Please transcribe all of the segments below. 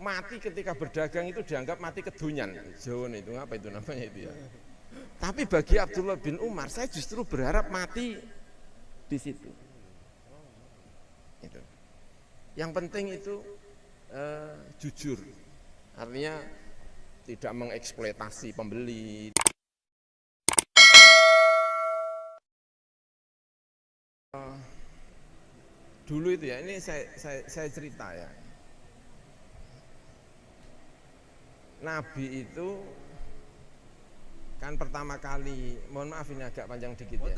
mati ketika berdagang itu dianggap mati kedunyan. Jawa itu apa itu namanya itu ya. Tapi bagi Abdullah bin Umar, saya justru berharap mati di situ. Itu. Yang penting itu jujur, artinya tidak mengeksploitasi pembeli. Dulu itu ya, ini saya cerita ya. Nabi itu kan pertama kali, mohon maaf ini agak panjang dikit ya.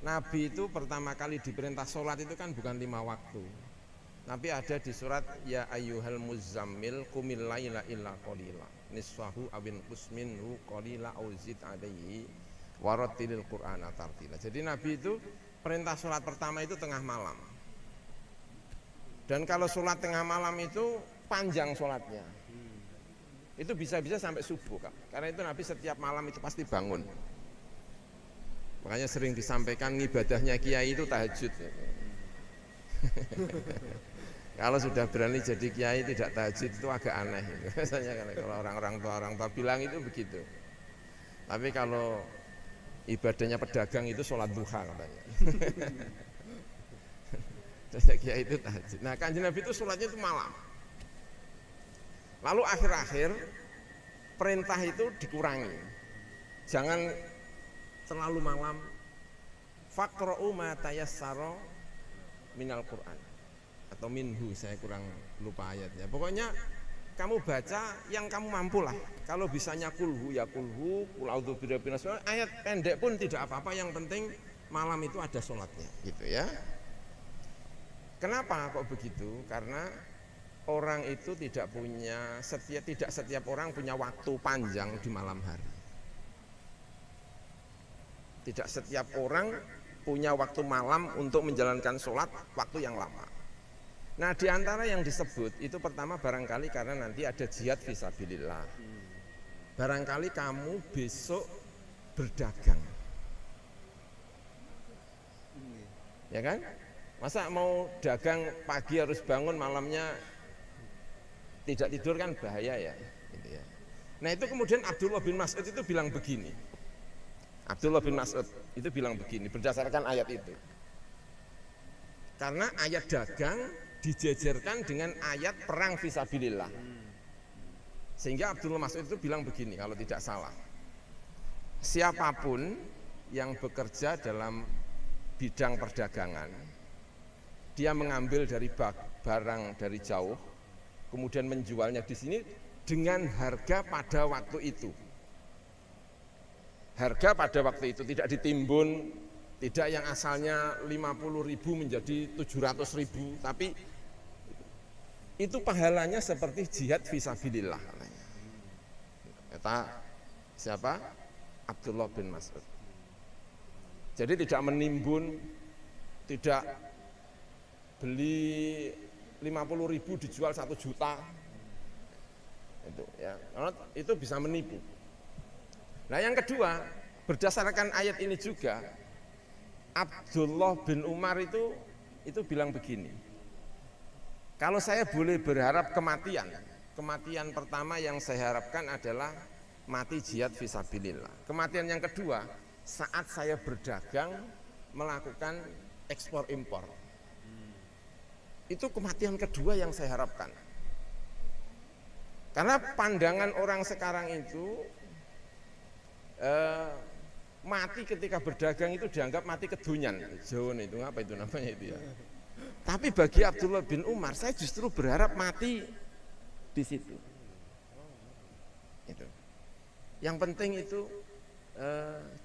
Nabi itu pertama kali diperintah sholat itu kan bukan 5 waktu. Tapi ada di surat ya ayyuhal muzammil qumil laila illa qalila nisfahu awin qusminhu qalila au zid alaihi warattilil qur'ana tartila. Jadi Nabi itu perintah sholat pertama itu tengah malam. Dan kalau sholat tengah malam itu panjang sholatnya. Itu bisa-bisa sampai subuh, Kak. Karena itu Nabi setiap malam itu pasti bangun. Makanya sering disampaikan ibadahnya kiai itu tahajud. Kalau sudah berani jadi kiai tidak tahajud itu agak aneh. Biasanya kalau orang tua bilang itu begitu. Tapi kalau ibadahnya pedagang itu sholat duha katanya. Jadi kiai itu tahajud. Nah, Kanjeng Nabi itu sholatnya itu malam. Lalu akhir-akhir perintah itu dikurangi. Jangan terlalu malam. Faqra'u ma tayassara minal Qur'an atau minhu, saya kurang lupa ayatnya. Pokoknya kamu baca yang kamu mampu lah. Kalau bisanya kulhu ya kulhu, qul a'udzu birabbil nas, ayat pendek pun tidak apa-apa, yang penting malam itu ada sholatnya gitu ya. Kenapa kok begitu? Karena orang itu tidak setiap orang punya waktu panjang di malam hari. Tidak setiap orang punya waktu malam untuk menjalankan sholat waktu yang lama. Nah, di antara yang disebut itu pertama barangkali karena nanti ada jihad fisabilillah. Barangkali kamu besok berdagang. Ya kan? Masa mau dagang pagi harus bangun malamnya tidak tidur kan bahaya ya, gitu ya. Nah itu kemudian Abdullah bin Mas'ud itu bilang begini. Abdullah bin Mas'ud itu bilang begini berdasarkan ayat itu. Karena ayat dagang dijejerkan dengan ayat perang fisabilillah. Sehingga Abdullah Mas'ud itu bilang begini kalau tidak salah. Siapapun yang bekerja dalam bidang perdagangan, dia mengambil dari barang dari jauh, kemudian menjualnya di sini dengan harga pada waktu itu. Harga pada waktu itu tidak ditimbun, tidak yang asalnya 50.000 menjadi 700.000, tapi itu pahalanya seperti jihad fisabilillah. Kata siapa? Abdullah bin Mas'ud. Jadi tidak menimbun, tidak beli 50.000 dijual 1 juta, itu ya, itu bisa menipu. Nah yang kedua, berdasarkan ayat ini juga Abdullah bin Umar itu bilang begini, kalau saya boleh berharap kematian pertama yang saya harapkan adalah mati jihad fisabilillah. Kematian yang kedua saat saya berdagang melakukan ekspor impor. Itu kematian kedua yang saya harapkan. Karena pandangan orang sekarang itu mati ketika berdagang itu dianggap mati kedunyan. Jawa itu apa itu namanya itu ya. Tapi bagi Abdullah bin Umar, saya justru berharap mati di situ. Itu. Yang penting itu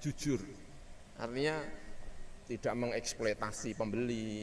jujur, artinya tidak mengeksploitasi pembeli.